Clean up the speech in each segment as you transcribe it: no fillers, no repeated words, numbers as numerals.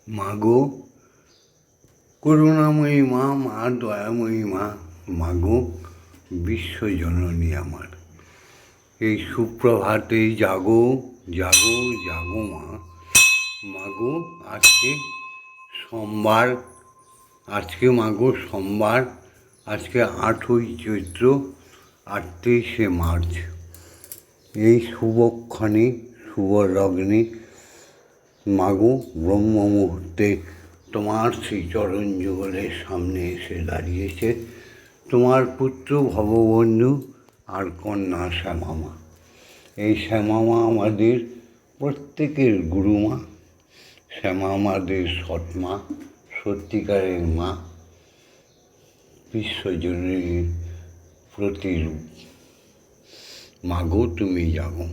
মাগো করুণাময়ী মা, মা দয়াময়ী মা, মাগো বিশ্বজননী আমার। এই সুপ্রভাতে জাগো জাগো জাগো মা। মাগো আজকে সোমবার, মাগো সোমবার, আজকে 8ই চৈত্র, 28শে মার্চ। এই শুভক্ষণে, শুভ লগ্নে মাগো ব্রহ্ম মুহূর্তে তোমার সেই চরণ যুগলের সামনে এসে দাঁড়িয়েছে তোমার পুত্র ভববন্ধু আর কন্যা শ্যামামা। এই শ্যামামা আমাদের প্রত্যেকের গুরুমা, শ্যামা আমাদের সৎমা, সত্যিকারের মা, বিশ্বজনীর প্রতিরূপ। মাগো তুমি জাগো।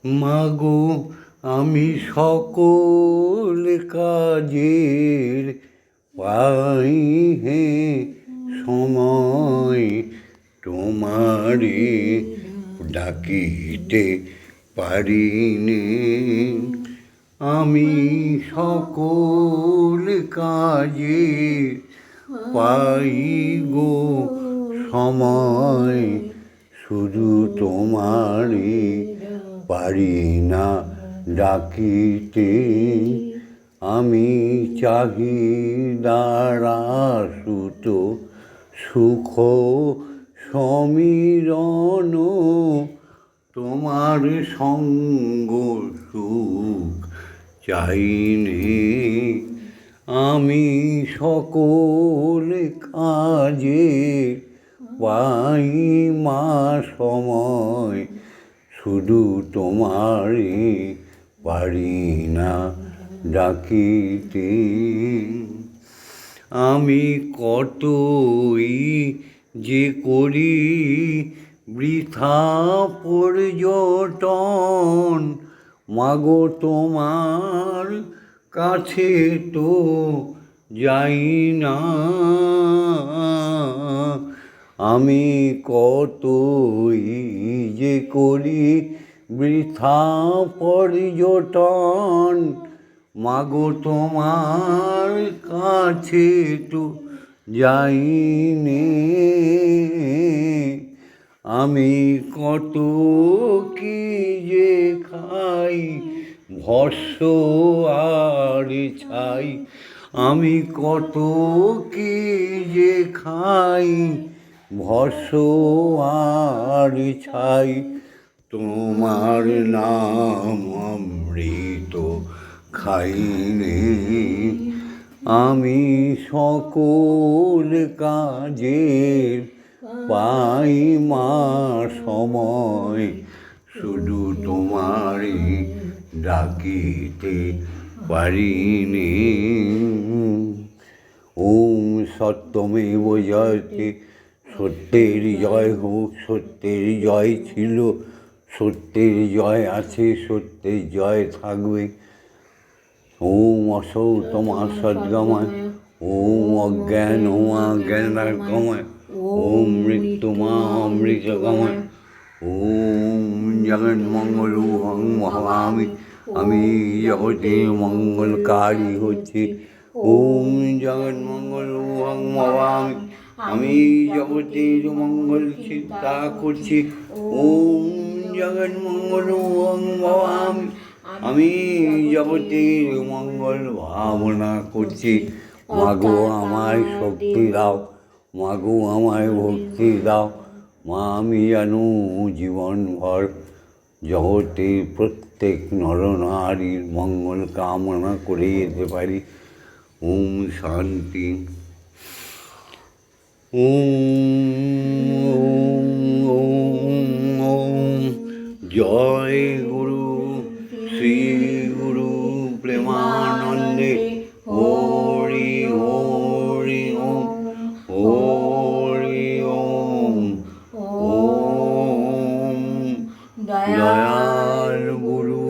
মাগো আমি সকল কাজের পাই হে সময়, তোমারে ডাকিতে পারিনি। আমি সকল কাজের পাই গো সময়, শুধু তোমারে পারি না ডাকিতে। আমি চাহিদারাসুত সুখ সমীরণ, তোমার সঙ্গ সুখ চাইনি। আমি সকল কাজে পাই মা সময়, শুধু তোমারে পারি না ডাকিতে। আমি কতই যে করি বৃথা পর্যটন, মাগো তোমার কাছে তো যাই না। আমি কতই যে করি বৃথা পর্যটন, মাগো তোমার কাছে তো যাইনি। আমি কত কি যে খাই ভস্য আর ছাই, আমি কত কি যে খাই ভস্য আর ছাই, তোমার নাম অমৃত খাইনি। আমি সকল কাজের পাই মা সময়, শুধু তোমারই ডাকিতে পারিনি। ওম সত্যমেব জয়তে, সত্যের জয় হোক। সত্যের জয় ছিল, সত্যের জয় আছে, সত্যের জয় থাকবে। ওম অসৌতমা সদ্গময়, ওম অজ্ঞান জ্ঞানাগময়, ওম মৃত্যুমা অমৃতগময়, ওম জগন্মঙ্গলুহং ভবামি। আমি জগতের মঙ্গলকারী হচ্ছি। ওম জগন্মঙ্গলুহং ভবামি। আমি জগতের মঙ্গল চিন্তা করছি। ওম জগন্মঙ্গলুহং ভবামি। আমি জগতের মঙ্গল ভাবনা করছি। মাগো আমায় শক্তি দাও, মাগো আমায় ভক্তি দাও। মা আমি যেন জীবনভর জগতের প্রত্যেক নরনারীর মঙ্গল কামনা করে যেতে পারি। ওম শান্তি। ওম জয় গুরু শ্রী গুরু প্রেমানন্দে। হরি হরি ওম, হরি ওম। ওম দয়াল গুরু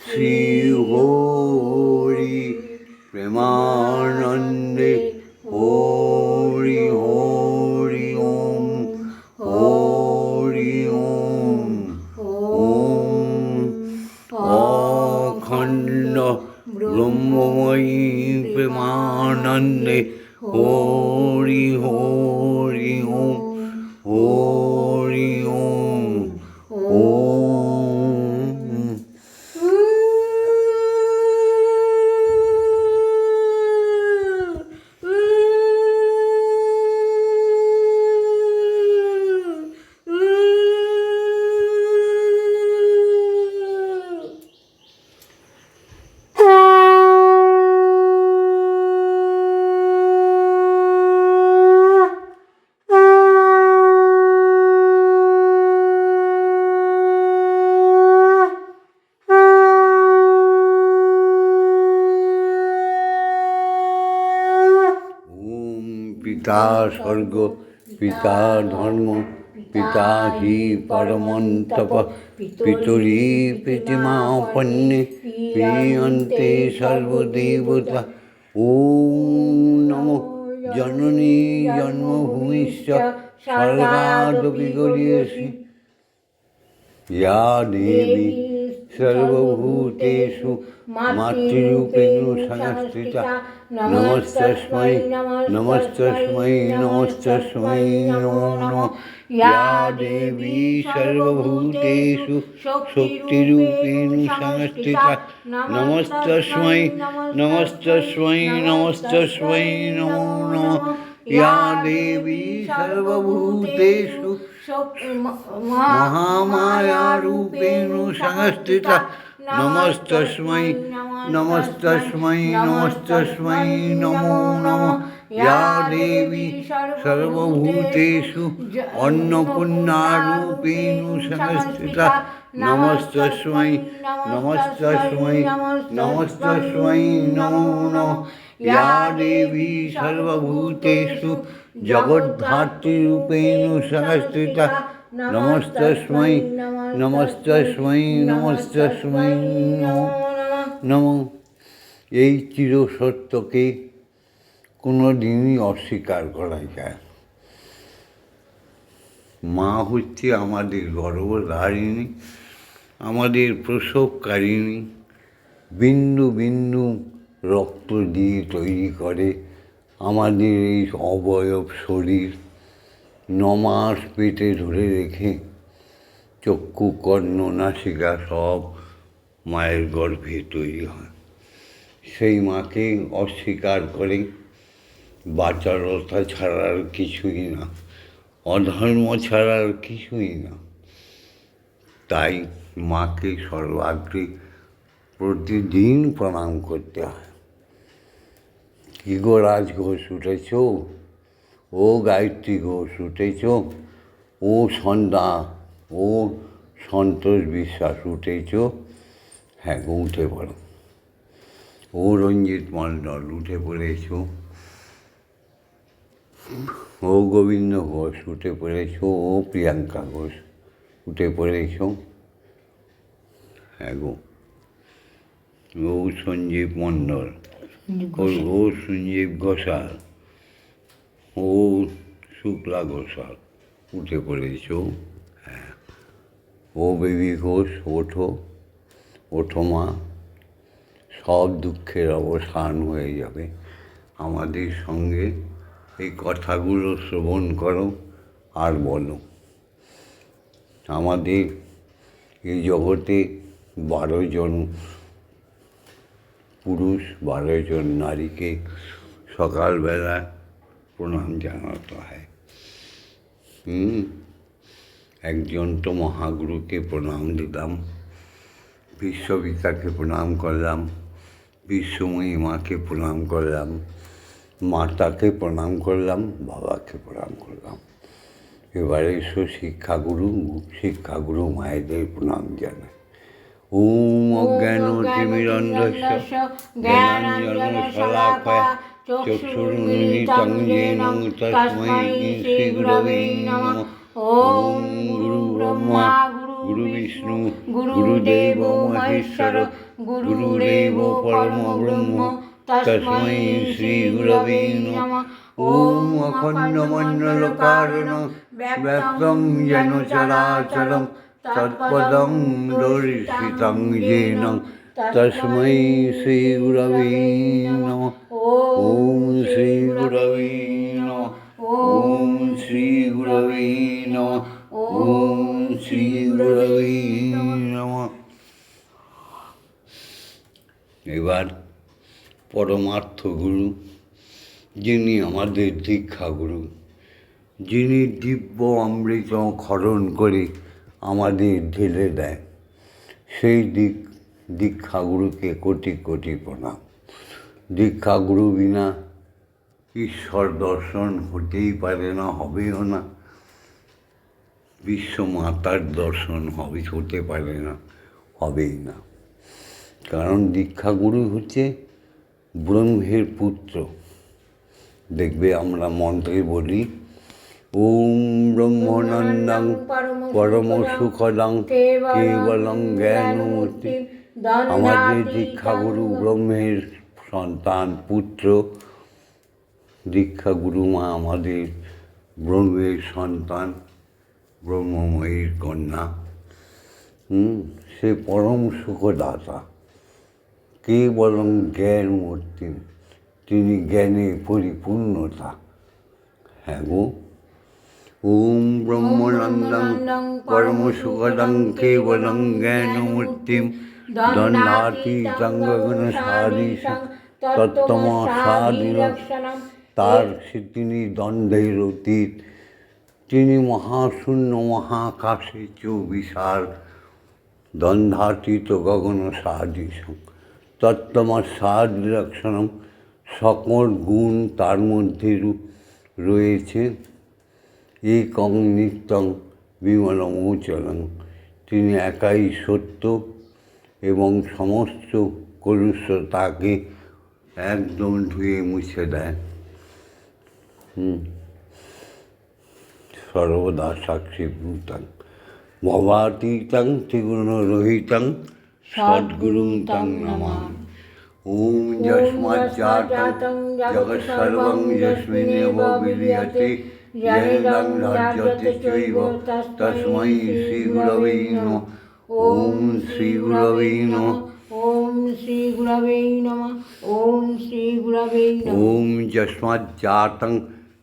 শ্রী হরি প্রেমানন্দে। হরি হরি ওম, হরি ওম। ওম परमानन्दे हरि हरि ओम हरि ओम ओम। पिता स्वर्ग पिता धर्म पिता हि परमन्तप पितरी प्रतिमापन्ने प्रीयन्ते सर्वदेवता ॐ नमो जननी जन्मभूमिश्च स्वर्गादपि गरीयसी या देवी सर्वभूतेषु मातृरूपेण संस्थिता नमस्तस्मै नमस्तस्मै नमस्तस्मै नमो नमः। या देवी सर्वभूतेषु शक्तिरूपेण संस्थिता नमस्तस्मै नमस्तस्मै नमस्तस्मै नमो नमः। या देवी सर्वभूतेषु महामायारूपेण संस्थिता नमस्तस्मै नमस्तस्मै नमस्तस्मै नमो नमः। या देवी सर्वभूतेषु अन्नपूर्णारूपेण संस्थिता नमस्तस्मै नमस्तस्मै नमस्तस्मै नमो नमः। या देवी सर्वभूतेषु जगद्धात्रीरूपेण संस्थिता नमस्तस्मै नमस्तस्मै नमस्तस्मै नमो नमः। এই চির সত্যকে কোনো দিনই অস্বীকার করা যায়। মা হচ্ছে আমাদের গর্ভধারিণী, আমাদের প্রসবকারিণী, বিন্দু বিন্দু রক্ত দিয়ে তৈরি করে আমাদের এই অবয়ব শরীর। 9 মাস পেটে ধরে রেখে চক্ষু কর্ণ নাসিকা সব মায়ের গর্ভে তৈরি হয়। সেই মাকে অস্বীকার করে বাচালতা ছাড়া আর কিছুই না, অধর্ম ছাড়া আর কিছুই না। তাই মাকে সর্বাগ্রে প্রতিদিন প্রণাম করতে হয়। কি গো রাজঘোষ উঠেছ, ও গায়ত্রী ঘোষ উঠেছ, ও সন্ধ্যা, ও সন্তোষ বিশ্বাস উঠেছ, হ্যাঁ গো উঠে পড়ো। ও রঞ্জিত মণ্ডল উঠে পড়েছ, ও গোবিন্দ ঘোষ উঠে পড়েছ, ও প্রিয়াঙ্কা ঘোষ উঠে পড়েছ, হ্যাঁ গো। ও সঞ্জীব মণ্ডল, ও সঞ্জীব ঘোষাল, ও শুক্লা ঘোষাল উঠে পড়েছ, হ্যাঁ। ও বেবি ঘোষ ওঠো, ওঠো মা, সব দুঃখের অবসান হয়ে যাবে। আমাদের সঙ্গে এই কথাগুলো শ্রবণ করো আর বলো। আমাদের এই জগতে 12 জন পুরুষ 12 জন নারীকে সকালবেলা প্রণাম জানাতে হয়। একজন তো মহাগুরুকে প্রণাম দিলাম, বিশ্বপিতাকে প্রণাম করলাম, বিশ্বময়ী মাকে প্রণাম করলাম, মাতাকে প্রণাম করলাম, বাবাকে প্রণাম করলাম। এবারে এসো শিক্ষাগুরু মায়েদের প্রণাম জানাই। ওম অজ্ঞানতিমিরন্ধস্য জ্ঞানাঞ্জনশলাকয়া চক্ষুरुन्मीलितं येन तस्मै श्रीगुरवे नमः। ओम गुरु ब्रह्मा गुरु विष्णु गुरुदेव महेश्वर गुरुदेव परमब्रह्म तस्मै श्रीगुरवे नमः। ओम अखण्डमण्डलकारणं व्याप्तं येन चराचरं तत्पदं दर्शितं येन तस्मै श्रीगुरवे नमः। ওম শ্রী গুরবে নমঃ। ওম শ্রী গুরবে নমঃ। ওম শ্রী গুরবে নমঃ। এবার পরমার্থ গুরু, যিনি আমাদের দীক্ষাগুরু, যিনি দিব্য অমৃত খরণ করে আমাদের ঢেলে দেয়, সেই দীক্ষাগুরুকে কোটি কোটি প্রণাম। দীক্ষাগুরু বিনা ঈশ্বর দর্শন হতেই পারে না, হবেও না। বিশ্বমাতার দর্শন হতে পারে না, হবেই না। কারণ দীক্ষাগুরু হচ্ছে ব্রহ্মের পুত্র। দেখবে আমরা মন্ত্রে বলি, ওম ব্রহ্মনন্দং পরম সুখদং কেবলং জ্ঞানমূর্তি। আমাদের দীক্ষাগুরু ব্রহ্মের সন্তান, পুত্র। দীক্ষাগুরু মা আমাদের ব্রহ্মের সন্তান, ব্রহ্মময়ীর কন্যা। সে পরম সুখদাতা, কেবলং জ্ঞানমূর্তি। তিনি জ্ঞানে পরিপূর্ণতা। হ্যাঁ গো, ওম ব্রহ্মনন্দং পরম সুখদং কেবলং জ্ঞানমূর্তিম দণ্ডাতীতং গগনসাদীশং তত্ত্বমসাদিলক্ষণম। তিনি দ্বন্দ্বের অতীত, তিনি মহাশূন্য মহাকাশে বিশাল। দ্বন্দ্বাতীত গগনসাদীশং তত্ত্বমসাদিলক্ষণম। সকল গুণ তার মধ্যে রয়েছে। একং নিত্যং বিমলং অচলং। তিনি একাই সত্য এবং সমস্ত কলুষতাকে একদম ধুয়ে মুছে দেয়। সর্বদা সাক্ষীভূতং ভবাতীতং ত্রিগুণরহিতং সদ্গুরুং তং নমামি। ওম যস্মাজ্জাতং জগৎসর্বং যস্মিন্নেব বিলীয়তে येन राज्यते चैव तस्मै श्रीगुरवे नमः। ओम श्रीगुरवे नमः। ओम श्रीगुरवे नमः। ओम श्रीगुरवे नमः। ओम यस्माज्जातं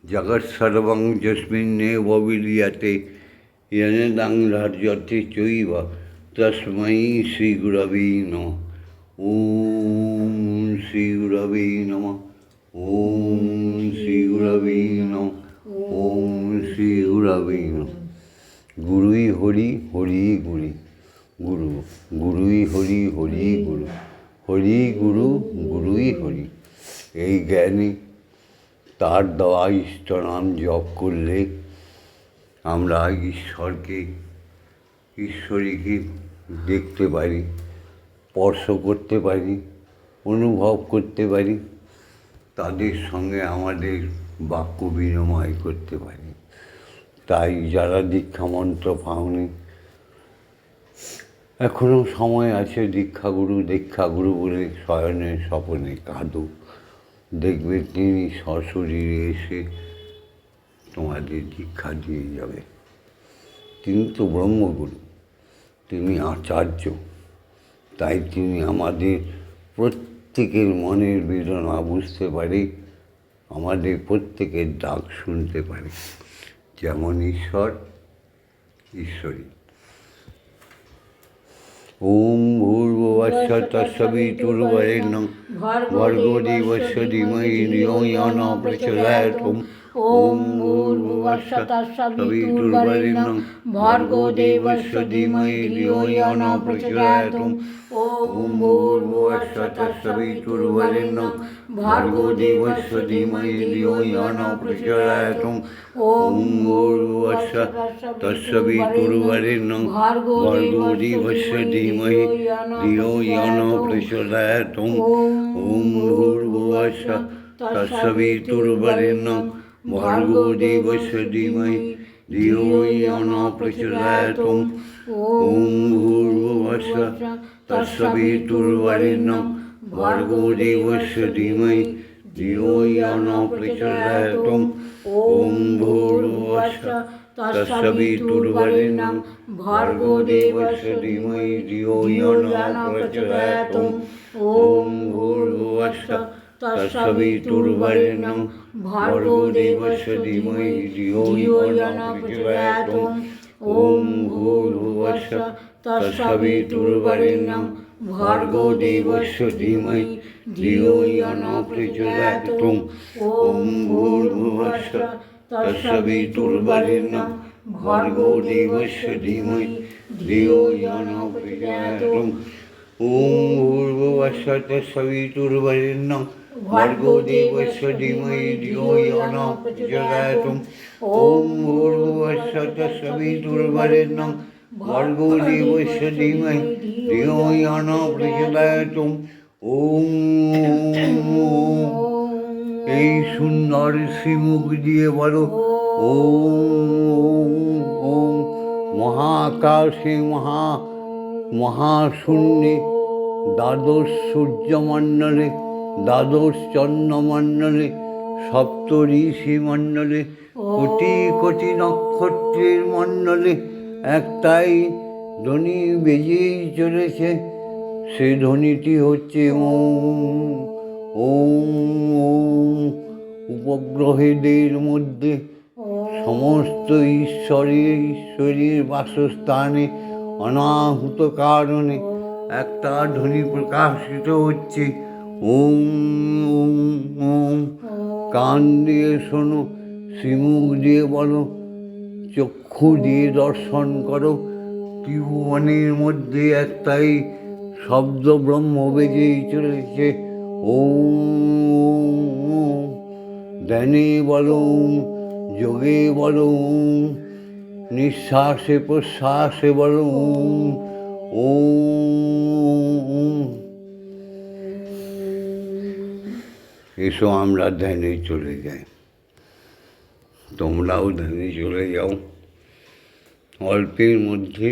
जगत्सर्वं यस्मिन्नेव विलीयते येन राज्यते चैव तस्मै श्रीगुरवे नमः। ओम श्रीगुरवे नमः। ओम श्रीगुरवे नमः। ओम श्री गुरवे नमः। गुरुई हरि हरि गुरु गुरु गुरुई हरि हरि गुरु हरि गुरु गुरुई हरि। এই জ্ঞানী তার দেওয়া ইষ্ট নাম জপ করলে আমরা ঈশ্বরীকে দেখতে পারি, স্পর্শ করতে পারি, অনুভব করতে পারি। তাদের সঙ্গে আমাদের বাক্য বিনিময় করতে পারি। তাই যারা দীক্ষামন্ত্র পাওনি, এখনও সময় আছে। দীক্ষাগুরু বলে শয়নে স্বপনে কাঁদো, দেখবে তিনি সশরীরে এসে তোমাদের দীক্ষা দিয়ে যাবে। তিনি তো ব্রহ্মগুরু, তিনি আচার্য। তাই তিনি আমাদের প্রত্যেকের মনের বেদনা বুঝতে পারে, আমাদের প্রত্যেকের ডাক শুনতে পারে। যেমন ঈশ্বরী। ওম ভূর্ভুবস্য তস্সবিতুর্বরেণ্যং ভর্গো দেবস্য ধীমহি ধিয়ো यो নঃ প্রচোদয়াৎ। ওম ভূর্ভুবস্য তস্সবিতুর্বরেণ্যং ভর্গো দেবস্য ধীমহি ধিয়ো यो নঃ প্রচোদয়াৎ। ওম ভূর্ভুবস্য তস্সবিতুর্বরেণ্যং ভর্গো দেবস্য ধীমহি ধিয়ো यो নঃ প্রচোদয়াৎ। ওম ভূর্ভুবস্য তস্সবিতুর্বরেণ্যং ভর্গো দেবস্য ধীমহি ধিয়ো यो নঃ প্রচোদয়াৎ। ওম ভূর্ভুবস্য তস্সবিতুর্বরেণ্যং ভর্গো দেবস্য ধীমহি ধিয়ো यो নঃ প্রচোদয়াৎ। ওম ভূর্ভুবস্য তস্সবিতুর্বরেণ্যং ভর্গো দেবস্য ধীমহি ধিয়ো यो নঃ প্রচোদয়াৎ। ওম ভূর্ভুবস্য তস্সবিতুর্বরেণ্যং ভর্গো দেবস্য ধীমহি ধিয়ো यो নঃ প্রচোদয়াৎ। ওম ভূর্ভুবস্য তৎসবিতুর্বরেণ্যং ভর্গো দেবস্য ধীমহি ধিয়ো ইয়ো ন প্রচোদয়াৎ। ওম ভূর্ভুবস্সুঃ তৎসবিতুর্বরেণ্যং ভর্গো দেবস্য ধীমহি ধিয়ো ইয়ো ন প্রচোদয়াৎ। ওম ভূর্ভুবস্সুঃ তৎসবিতুর্বরেণ্যং ভর্গো দেবস্য ধীমহি ধিয়ো ইয়ো ন প্রচোদয়াৎ। ওম ভূর্ভুবস্সুঃ তৎসবিতুর্বরেণ্যং ভর্গো দেবস্য ধীমহি ধিয়ো ইয়ো ন প্রচোদয়াৎ। ওম ভূর্ভুবস্সুঃ তৎসবিতুর্বরেণ্যং ভর্গো দেবস্য ধীমহি ধিয়ো ইয়ো ন প্রচোদয়াৎ। ওম এই সুন্দর শ্রীমুখ দিয়ে বলো ওম। ওম মহাকাশে মহাশূন্যে দ্বাদশ সূর্যমণ্ডলে দ্বাদশ চন্দ্রমণ্ডলে সপ্ত ঋষিমণ্ডলে কোটি কোটি নক্ষত্রের মণ্ডলে একটাই ধ্বনি বেজেই চলেছে। সে ধ্বনিটি হচ্ছে ওম। ওম ওম উপগ্রহদের মধ্যে সমস্ত ঈশ্বরের বাসস্থানে অনাহুত কারণে একটা ধ্বনি প্রকাশিত হচ্ছে ওম। ওম ওম কান দিয়ে শোনো, শ্রীমুখ দিয়ে বলো, চক্ষু দিয়ে দর্শন করো। ত্রিভুবনের মধ্যে একটাই শব্দ ব্রহ্ম বেজেই চলেছে ওম। ধ্যানে বলো ওম, যোগে বলো ওম, নিঃশ্বাসে প্রশ্বাসে বলো ওম। ওম এসো আমরা ধ্যানে চলে যাই, তোমরাও ধ্যানে চলে যাও। অল্পের মধ্যে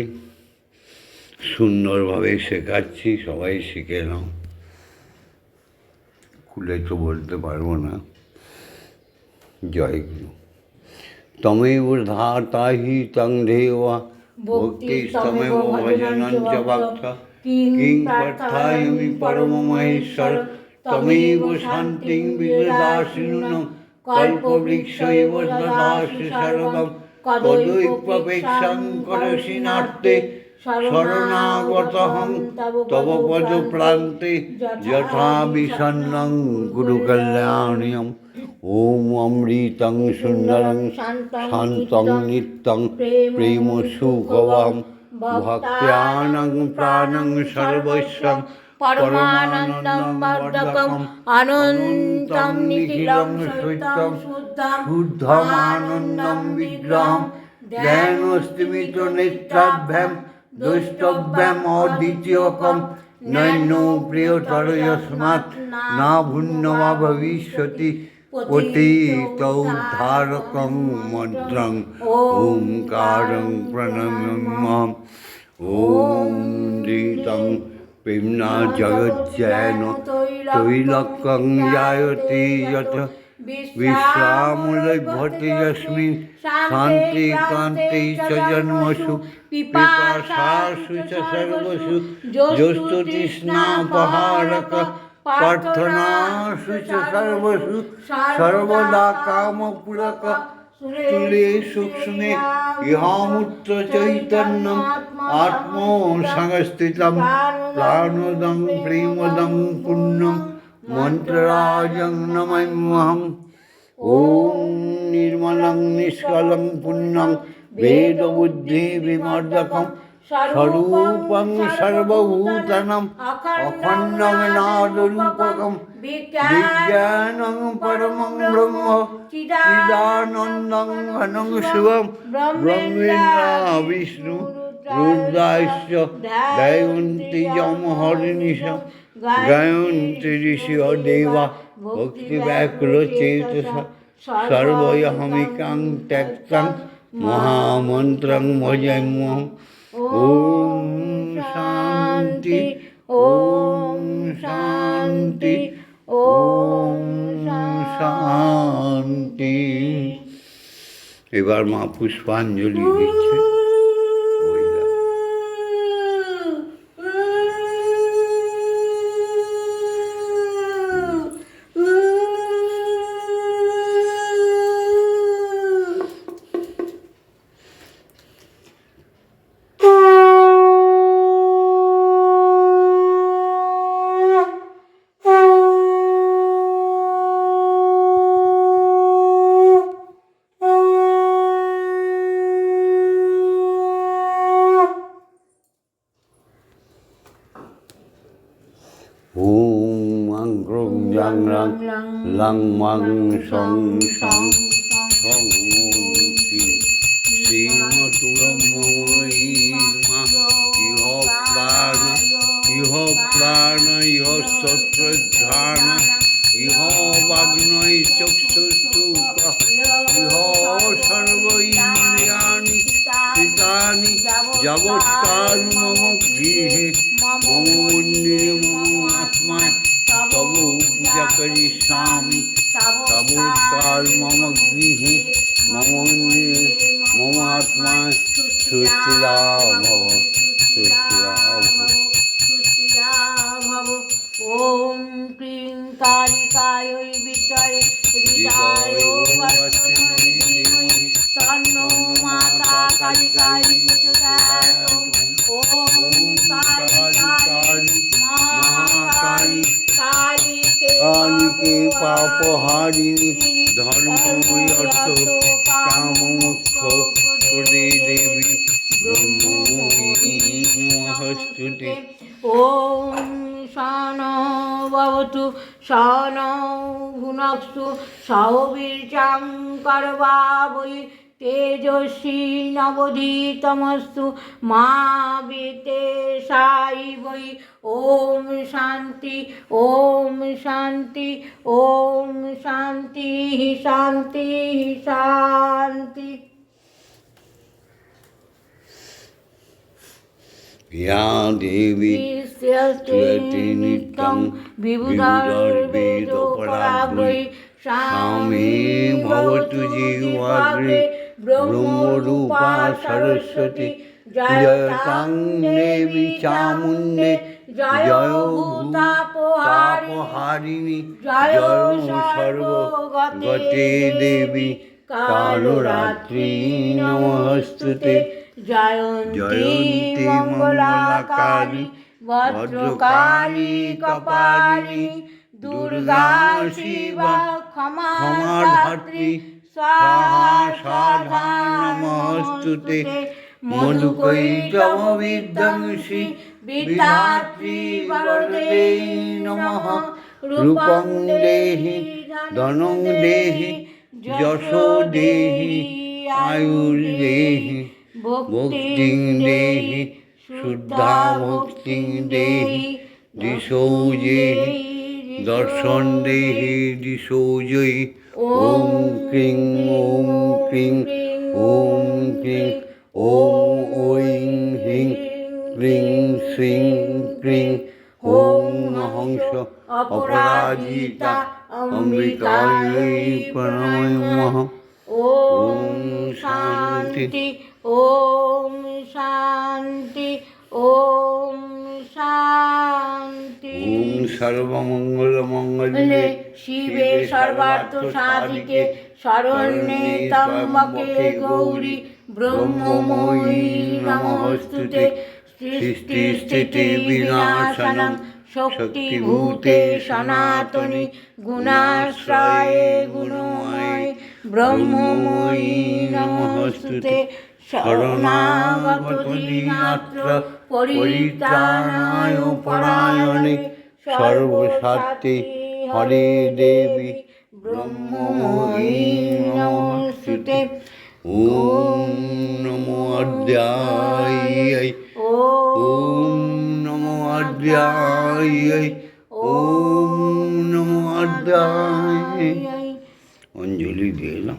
সুন্দরভাবে শেখাচ্ছি, সবাই শিখে নাও। খুলে তো বলতে পারবো না। জয় গুরু। তমেব ধাতা হি তং দেবা ভক্তি তমেব ভজনঞ্চ ভক্ত কিং পার্থায়ামি পরম মহেশ্বর। তমেব শান্তিং বিদদাসিনুন কল্পবৃক্ষৈব দদাসি সর্বং। তদৈক্যপেক্ষাং করসি নার্তে শরণাগতহং তব পদ প্রান্তে যথা বিষণ্ণং কুরু কল্যাণীয়ম। ওম অমৃতং সুন্দরং শান্তং নিত্যং প্রেম সুখবহং ভক্ত্যানং প্রাণং সর্বস্বং পরমানন্দং বর্ধকং অনন্তং নিখিলং সত্যং শুদ্ধম আনন্দং বিগ্রহম। জ্ঞানস্তিমিত নেত্রাভ্যাম দ্রষ্টব্যাম অদ্বিতীয়কম। নৈনো প্রিয়তর যস্মাৎ না ভূন্য বা ভবিষ্যতি পতিতোদ্ধারকং মন্ত্রং ওঙ্কারং প্রণম্যহম। ওম দীতং প্রেম্না জগজ্জৈন তৈলক্যং জায়তে যত বিশ্রামলভ্যতে যস্মিন শান্তি কান্তি চ জন্মসু পিপাসাসু চ সর্বসু যস্তু তৃষ্ণাপহারক প্রার্থনাসু চ সর্বসু সর্বদা কামপূরক স্থূলে সূক্ষ্মে ইহামূত্র চৈতন্যম আত্মসংস্থিতম প্রাণদং প্রেমদং পুণ্যম মন্ত্ররাজং নমাম্যহম। ওম নির্মলং নিষ্কলং পুণ্যং বেদবুদ্ধি বিমর্দকং স্বরূপং সর্বভূতানাং অখণ্ডং নাদরূপকং বিজ্ঞানং পরমং ব্রহ্ম চিদানন্দং ঘনং শিবম। ব্রহ্মেন্দ্র বিষ্ণু রুদ্রাশ্চ ধ্যায়ন্তি যম হরিনিশম। গায়ন্তি ঋষিও দেবা ভক্তি ব্যাকুল চেতসা। সর্বয়হমিকাং ত্যক্তং মহামন্ত্রং ভজাম্যহম। ওম শান্তি ওম শান্তি ওম শান্তি। এবার মা পুষ্পাঞ্জলি দিচ্ছে। ॐ अङ्ग्रं जाङ्ग्रां लं मं सं सं सं श्रीमतुलं मम इह प्राण इह शत्रुधान इह वाग्नय चक्षुस्तु इह सर्व इन्द्रियाणि कृतानि यावत्काल मम गृहे मम मन्दिरे मम आत्मा तव पूजा करिष्यामि तावत्काल मम गृहे मम मन्दिरे मम आत्मा सुस्थिरा भव सुस्थिरा भव। ॐ क्लीं कालिकायै विद्महे हृदयाय वक्रतुण्डाय धीमहि तन्नो माता कालिकायै प्रचोदयात्। ॐ कालिकायै महाकाली कालिके पापहारिणि धर्ममयि अर्थ काममोक्ष प्रदे देवी ब्रह्मोऽयि नमस्तुते। ॐ शानो भवतु शानो भुनक्तु सौवीर्यं कर्वावै तेजस्वी नवधीतमस्तु मा विद्वेषाय वै। ॐ शान्ति ॐ शान्ति ॐ शान्तिः शान्तिः शान्ति। या देवी स्तुति नित्यं विबुधैर्वेदोपराग्रै सा मे भवतु जीवाग्रे ब्रह्मरूपा सरस्वती। जयतां देवी चामुण्डे जय भूतापहारिणि जय सर्वगते देवी कालरात्रि नमस्तुते। जयन्ती मङ्गलाकाली भद्रकाली कपालिनी दुर्गा शिवा क्षमा धात्री स्वाहा स्वाहा नमस्तुते। मधुकैटभ विध्वंसी विधात्री वरदे नमः। रूपं देहि धनं देहि यशो देहि आयुर्देहि भक्तिं देहि शुद्धा भक्तिं देहि दिशो देहि दर्शन देहि दिशो जयि। ॐ क्लीं ॐ क्लीं ॐ क्लीं ॐ ऐं ह्रीं क्लीं श्रीं क्लीं ॐ हंस अपराजिता अम्बिकायै प्रणमामः। ॐ शान्ति ॐ शान्ति ॐ शान्ति। ॐ सर्वमङ्गलमङ्गले शिवे सर्वार्थसाधिके शरण्ये त्र्यम्बके गौरी ब्रह्ममयी नमोऽस्तुते। सृष्टिस्थितिविनाशनं शक्तिभूते सनातनि गुणाश्रये गुणमये ब्रह्ममयी नमोऽस्तुते। शरणागत दीनार्त परित्राणाय परायणे सर्वशक्ति हरे देवी ब्रह्ममयी नमोऽस्तुते। ॐ नमो अद्यायै ॐ नमो अद्यायै ॐ नमो अद्यायै। अंजलि दे ना।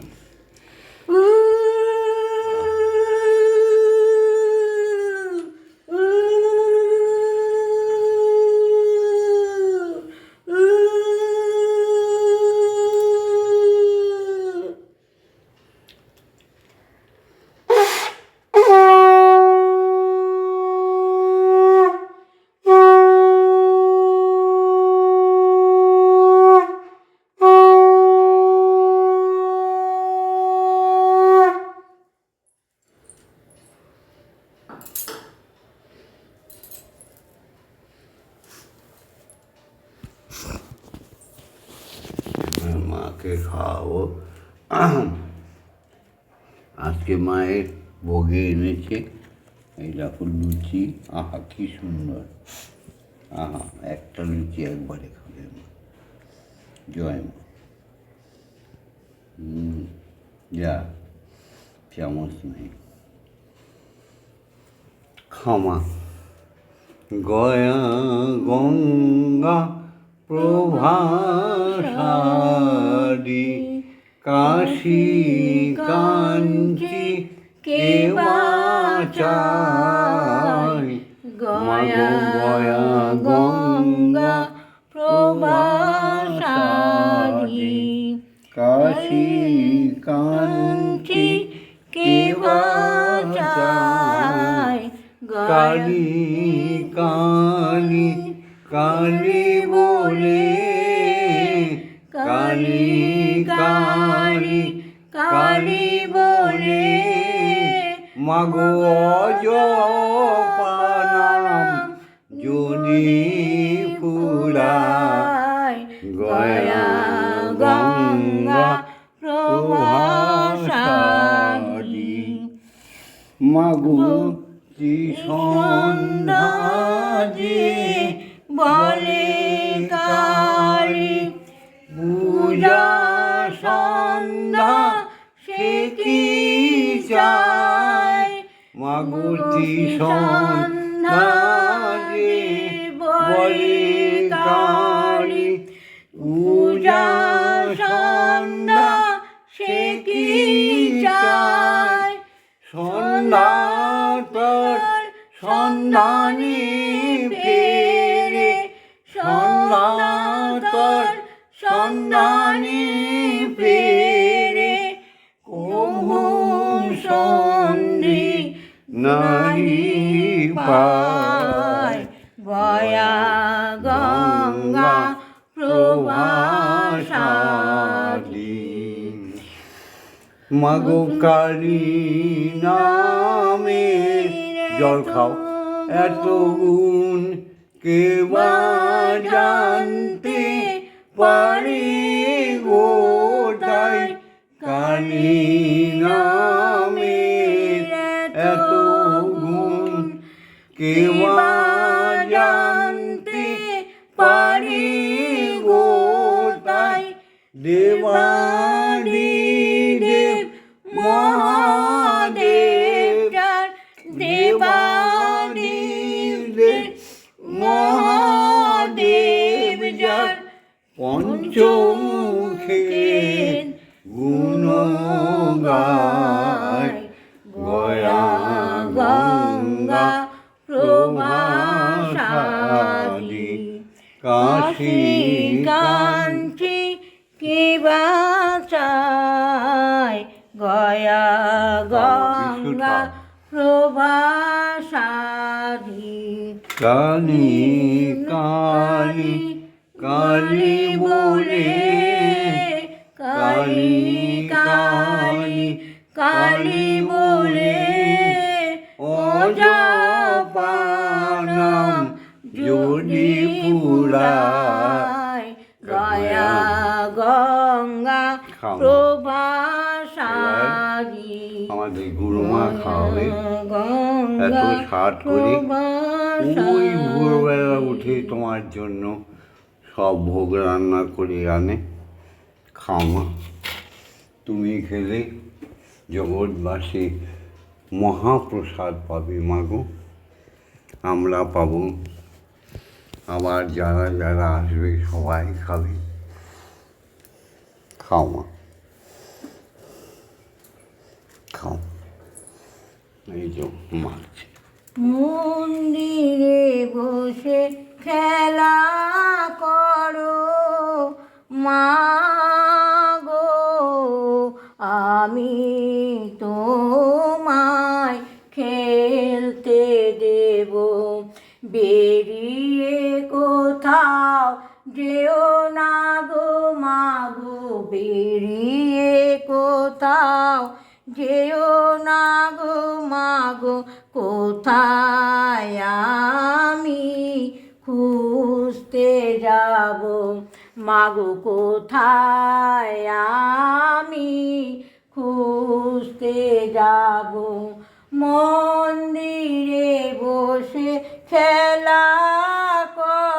মাকে খাওয়াবো। আজকে মায়ের ভোগে এনেছে এই দেখো লুচি। আহা কি সুন্দর। একটা লুচি একবারে খাবে মা। জয় মা। যা চামচ নেই, ক্ষমা। গয়া গঙ্গা প্রভাসারি কাশী কাঞ্চি কেবা চাই। গয়া গঙ্গা প্রভাসারি কাশী কাঞ্চি কেবা চাই। কালী কালী কালী বলে, কালী কালী কালী বলে, মাগো অজপানাম যদি ফুরায়। গয়া গঙ্গা প্রভাসারি মাগো সন্ধ্যা যে বলে কালী পূজা সন্ধ্যা সে কি চায়। মাগুতি সন্ধ্যা যে বলে কালী পূজা সন্ধ্যা সে কি চায়। সন্ধ্যা তোর সন্ধানে ফেরে, সন্ধ্যা তোর সন্ধানে ফেরে, কবু সন্ধি নাহি পায়। গয়া গঙ্গা প্রভাসারি মাগো কালী নামে জল খাও এত গুণ কেবা জানতে পারে গো তাই। কালী নামে এত গুণ কেবা জানতে পারে গো তাই। দেবাদিদেব মহাদেব যার, দেবাদিদেব মহাদেব যার, পঞ্চমুখের গুণ গায়। গয়া গঙ্গা প্রভাসারি কাশী কাঞ্চি কেবা চাই। গয়া গঙ্গা প্রভাসারি কালী কালী কালী বলে, কালী কালী কালী বলে, অজপানাম যদি ফুরায়। গয়া গঙ্গা প্রভাসারি আমাদের গুরুমা খাওয়াবে এত গঙ্গা স্বাদ করে। ওই প্রভাসারি ভোরবেলা উঠে তোমার জন্য সব ভোগ রান্না করে আনে, খাওয়া। তুমি খেলে জগৎবাসী মহাপ্রসাদ পাবে মাগো, আমরা পাবো, আবার যারা যারা আসবে সবাই খাবে। খাও মা, খাও। এই যে মাছ মন্দিরে বসে খেলা করো মাগো, আমি তোমায় খেলতে দেব। বেরিয়ে কোথাও যেও না গো মাগো, বেরিয়ে কোথাও যেও না গো মাগো, কোথায় আমি খুঁজতে যাব মাগো, কোথায় আমি খুঁজতে যাব। মন্দিরে বসে খেলা কর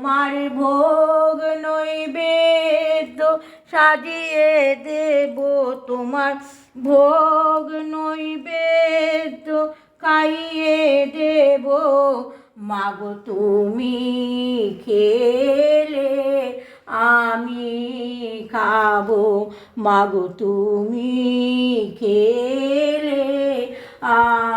তোমার ভোগ নৈবেদ্য সাজিয়ে দেব, তোমার ভোগ নৈবেদ্য খাইয়ে দেব। মাগো তুমি খেলে আমি খাবো, মাগো তুমি খেলে